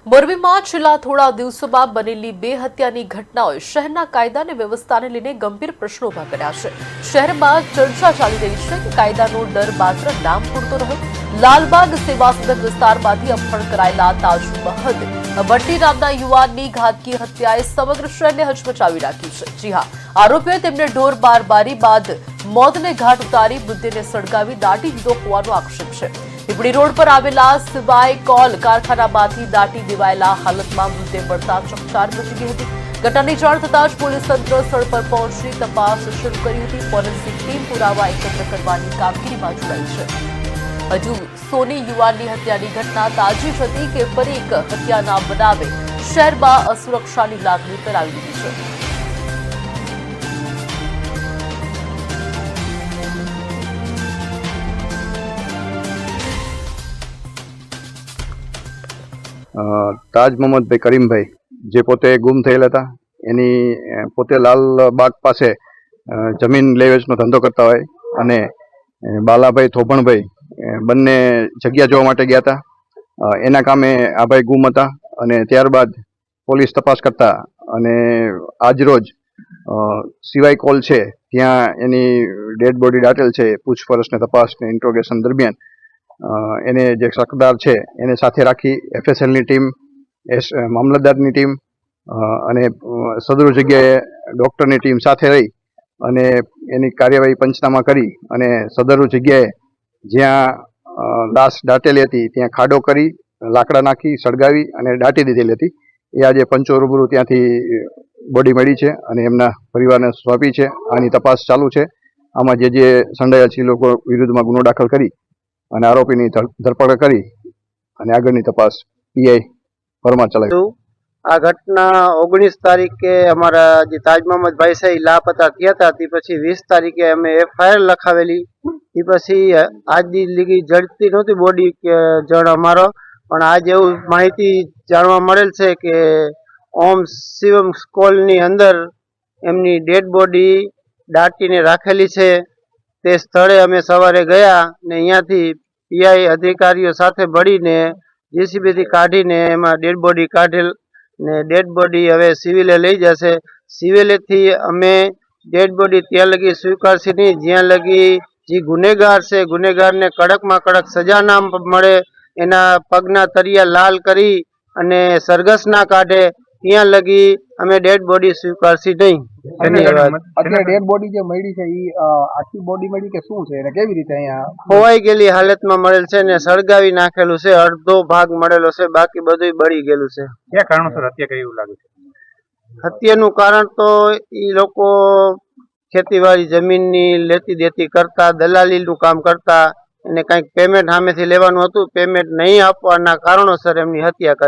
મોરબીમાં છેલ્લા થોડા દિવસોમાં બનેલી બે હત્યાની ઘટનાઓએ શહેરના કાયદા અને વ્યવસ્થાને લઈને ગંભીર પ્રશ્નો ઉભા કર્યા છે। શહેરમાં ચર્ચા ચાલી રહી છે કે કાયદાનો ડર માત્ર નામ પૂરતો રહ્યો। લાલબાગ સેવા સદન વિસ્તારમાંથી અપહરણ કરાયેલા તાજ મહદ ભટ્ટી નામના યુવાનની ઘાતકી હત્યાએ સમગ્ર શહેરને હચમચાવી નાખ્યું છે। જી હા, આરોપીઓએ તેમને ઢોર બાર બારી બાદ મોતને ઘાટ ઉતારી મૃતદેહને સળગાવી દાટી દીધો હોવાનો આક્ષેપ છે। પીપળી રોડ પર આવેલા સિવાય કોલ કારખાનામાંથી દાટી દેવાયેલા હાલતમાં મૃતદેહ મળતા ચકચાર મચી ગઈ હતી। ઘટનાની જાણ થતાં જ પોલીસ તંત્ર સ્થળ પર પહોંચી તપાસ શરૂ કરી હતી। ફોરેન્સિક ટીમ પુરાવા એકત્ર કરવાની કામગીરીમાં જોડાઈ છે। હજુ સોની યુવાનની હત્યાની ઘટના તાજી જ હતી કે ફરી એક હત્યાના બનાવે શહેરમાં અસુરક્ષાની લાગણી ફેલાવી દીધી છે। તાજ મોહમ્મદભાઈ કરીમભાઈ જે પોતે ગુમ થયેલા હતા, એની પોતે લાલબાગ પાસે જમીન લે વેચનો ધંધો કરતા હોય અને બાલાભાઈ થોભણભાઈ બંને જગ્યા જોવા માટે ગયા હતા। એના કામે આ ભાઈ ગુમ હતા અને ત્યારબાદ પોલીસ તપાસ કરતા અને આજરોજ સિવાય કોલ છે ત્યાં એની ડેડ બોડી દાટેલ છે। પૂછપરછ ને તપાસ ને ઇન્ટ્રોગેશન દરમિયાન એને જે શકદાર છે એને સાથે રાખી એફએસએલની ટીમ, મામલતદારની ટીમ અને સદરૂ જગ્યાએ ડૉક્ટરની ટીમ સાથે રહી અને એની કાર્યવાહી પંચનામા કરી અને સદરૂ જગ્યાએ જ્યાં લાશ દાટેલી હતી ત્યાં ખાડો કરી લાકડા નાખી સળગાવી અને દાટી દીધેલી હતી। એ આજે પંચો રૂબરૂ ત્યાંથી બોડી મળી છે અને એમના પરિવારને સોંપી છે। આની તપાસ ચાલુ છે। આમાં જે સંડોવાયેલા છે લોકો વિરુદ્ધમાં ગુનો દાખલ કરી અને આરોપીની ધરપકડ કરી અને આગળની તપાસ પીઆઈ પરમાર ચલાવી। આ ઘટના 19 તારીખે અમારા જે તાજ મોહમ્મદ ભાઈ છે લાપતા થયા હતા। તે પછી 20 તારીખે અમે એફઆઈઆર લખાવેલી। તે પછી આજ લીગી જડતી નહોતી બોડી કે જણ અમારો, પણ આજ એવું માહિતી જાણવા મળેલ છે કે ઓમ શિવમ સ્કૂલની અંદર એમની ડેડ બોડી દાટીને રાખેલી છે। તે સ્થળે અમે સવારે ગયા ને અહીંયાથી પીઆઈ અધિકારીઓ સાથે મળીને જેસીબીથી કાઢીને એમાં ડેડ બોડી કાઢેલ ને ડેડ બોડી હવે સિવિલે લઈ જશે। સિવિલેથી અમે ડેડ બોડી ત્યાં લગી સ્વીકારશે નહીં જ્યાં લગી જે ગુનેગાર છે ગુનેગારને કડકમાં કડક સજા ના મળે, એના પગના તળિયા લાલ કરી અને સરઘસ ના કાઢે ત્યાં લગી અમે ડેડ બોડી સ્વીકારશી નહીં। ધન્યવાદ। અત્યારે ડેડ બોડી જે મળી છે એ આખી બોડી મળી કે શું છે અને કેવી રીતે અહીંયા ખોવાઈ ગયેલી હાલતમાં મળેલ છે ને સળગાવી નાખેલું છે। અડધો ભાગ મળેલો છે, બાકી બધું બળી ગયેલું છે। કયા કારણોસર હત્યા કરી એવું લાગે છે? હત્યાનું કારણ તો એ લોકો ખેતીવાડી જમીનની લેતી દેતી કરતા, દલાલીનું કામ કરતા, એને કંઈક પેમેન્ટ સામેથી લેવાનું હતું, પેમેન્ટ નહીં આપવાના કારણોસર એમની હત્યા કરી।